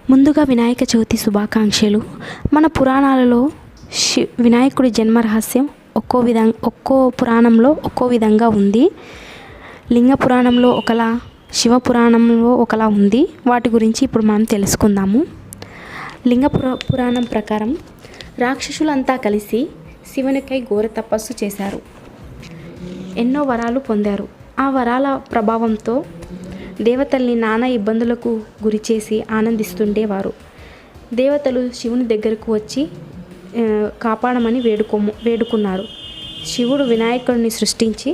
ముందుగా వినాయక చవితి శుభాకాంక్షలు. మన పురాణాలలో వినాయకుడి జన్మ రహస్యం ఒక్కో పురాణంలో ఒక్కో విధంగా ఉంది. లింగ పురాణంలో ఒకలా, శివ పురాణంలో ఒకలా ఉంది. వాటి గురించి ఇప్పుడు మనం తెలుసుకుందాము. లింగ పురాణం ప్రకారం రాక్షసులంతా కలిసి శివునికై ఘోర తపస్సు చేశారు. ఎన్నో వరాలు పొందారు. ఆ వరాల ప్రభావంతో దేవతల్ని నానా ఇబ్బందులకు గురిచేసి ఆనందిస్తుండేవారు. దేవతలు శివుని దగ్గరకు వచ్చి కాపాడమని వేడుకున్నారు. శివుడు వినాయకుడిని సృష్టించి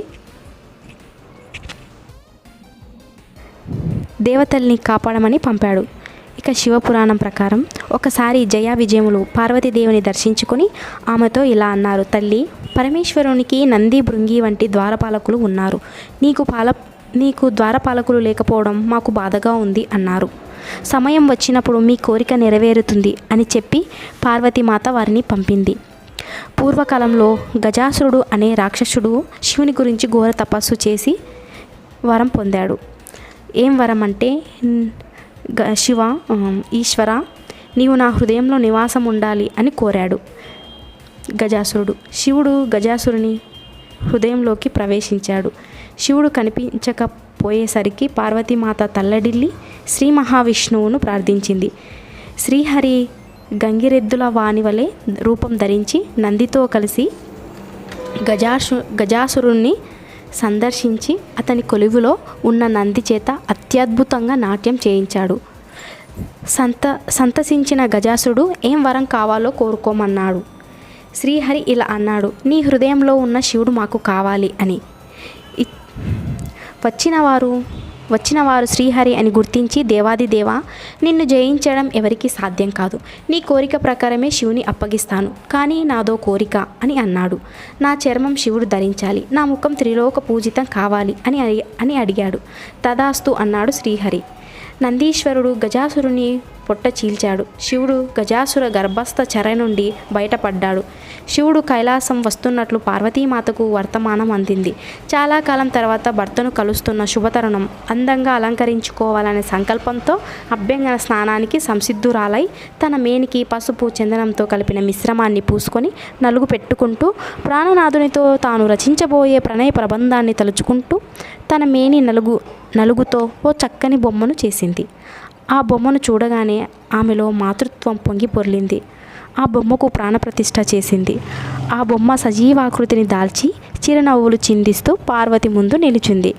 దేవతల్ని కాపాడమని పంపాడు. ఇక శివపురాణం ప్రకారం ఒకసారి జయా విజయములు పార్వతీదేవిని దర్శించుకొని ఆమెతో ఇలా అన్నారు: తల్లి, పరమేశ్వరునికి నంది, భృంగి వంటి ద్వారపాలకులు ఉన్నారు. నీకు ద్వారపాలకులు లేకపోవడం మాకు బాధగా ఉంది అన్నారు. సమయం వచ్చినప్పుడు మీ కోరిక నెరవేరుతుంది అని చెప్పి పార్వతీమాత వారిని పంపింది. పూర్వకాలంలో గజాసురుడు అనే రాక్షసుడు శివుని గురించి ఘోర తపస్సు చేసి వరం పొందాడు. ఏం వరం అంటే, ఈశ్వర, నీవు నా హృదయంలో నివాసం ఉండాలి అని కోరాడు గజాసురుడు. శివుడు గజాసురుని హృదయంలోకి ప్రవేశించాడు. శివుడు కనిపించకపోయేసరికి పార్వతీమాత తల్లడిల్లి శ్రీ మహావిష్ణువును ప్రార్థించింది. శ్రీహరి గంగిరెద్దుల వాని వలె రూపం ధరించి నందితో కలిసి గజాసురుణ్ణి సందర్శించి అతని కొలువులో ఉన్న నంది చేత అత్యద్భుతంగా నాట్యం చేయించాడు. సంతసించిన గజాసురుడు ఏం వరం కావాలో కోరుకోమన్నాడు. శ్రీహరి ఇలా అన్నాడు: నీ హృదయంలో ఉన్న శివుడు మాకు కావాలి అని. వచ్చినవారు శ్రీహరి అని గుర్తించి, దేవాదిదేవ, నిన్ను జయించడం ఎవరికీ సాధ్యం కాదు. నీ కోరిక ప్రకారమే శివుని అప్పగిస్తాను. కానీ నాదో కోరిక అని అన్నాడు. నా చర్మం శివుడు ధరించాలి, నా ముఖం త్రిలోక పూజితం కావాలి అని అడిగాడు. తదాస్తు అన్నాడు శ్రీహరి. నందీశ్వరుడు గజాసురుని పొట్ట చీల్చాడు. శివుడు గజాసుర గర్భస్థ చెర నుండి బయటపడ్డాడు. శివుడు కైలాసం వస్తున్నట్లు పార్వతీమాతకు వర్తమానం అందింది. చాలా కాలం తర్వాత భర్తను కలుస్తున్న శుభతరుణం. అందంగా అలంకరించుకోవాలనే సంకల్పంతో అభ్యంగన స్నానానికి సంసిద్ధురాలై తన మేనికి పసుపు చందనంతో కలిపిన మిశ్రమాన్ని పూసుకొని నలుగు పెట్టుకుంటూ ప్రాణనాథునితో తాను రచించబోయే ప్రణయ ప్రబంధాన్ని తలుచుకుంటూ తన మేని నలుగుతో ఓ చక్కని బొమ్మను చేసింది. ఆ బొమ్మను చూడగానే ఆమెలో మాతృత్వం పొంగి పొర్లింది. ఆ బొమ్మకు ప్రాణప్రతిష్ఠ చేసింది. ఆ బొమ్మ సజీవాకృతిని దాల్చి చిరునవ్వులు చిందిస్తూ పార్వతి ముందు నిలిచింది.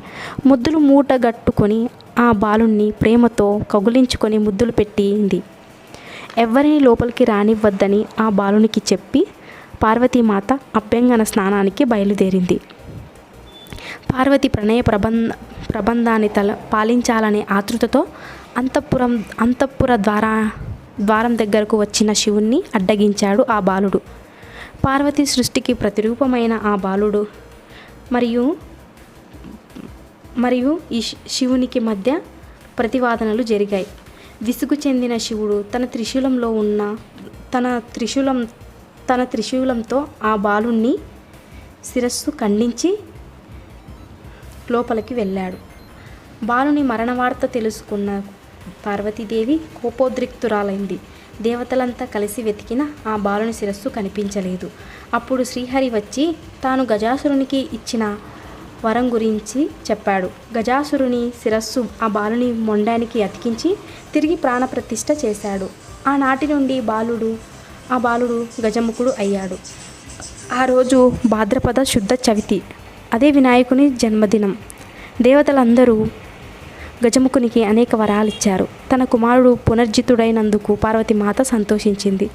ముద్దులు మూటగట్టుకొని ఆ బాలుణ్ణి ప్రేమతో కౌగిలించుకొని ముద్దులు పెట్టింది. ఎవ్వరిని లోపలికి రానివ్వద్దని ఆ బాలునికి చెప్పి పార్వతీమాత అభ్యంగన స్నానానికి బయలుదేరింది. పార్వతి ప్రణయ ప్రబంధాన్ని పాలించాలనే ఆతృతతో అంతఃపుర ద్వారం దగ్గరకు వచ్చిన శివుణ్ణి అడ్డగించాడు ఆ బాలుడు. పార్వతి సృష్టికి ప్రతిరూపమైన ఆ బాలుడు మరియు ఈ శివునికి మధ్య ప్రతివాదనలు జరిగాయి. విసుగు చెందిన శివుడు తన త్రిశూలంతో ఆ బాలుణ్ణి శిరస్సు ఖండించి లోపలికి వెళ్ళాడు. బాలుని మరణవార్త తెలుసుకున్న పార్వతీదేవి కోపోద్రిక్తురాలైంది. దేవతలంతా కలిసి వెతికిన ఆ బాలుని శిరస్సు కనిపించలేదు. అప్పుడు శ్రీహరి వచ్చి తాను గజాసురునికి ఇచ్చిన వరం గురించి చెప్పాడు. గజాసురుని శిరస్సు ఆ బాలుని మొండానికి అతికించి తిరిగి ప్రాణప్రతిష్ఠ చేశాడు. ఆనాటి నుండి ఆ బాలుడు గజముఖుడు అయ్యాడు. ఆ రోజు భాద్రపద శుద్ధ చవితి. అదే వినాయకుని జన్మదినం. దేవతలందరూ గజముఖునికి అనేక వరాలిచ్చారు. తన కుమారుడు పునర్జితుడైనందుకు పార్వతీమాత సంతోషించింది.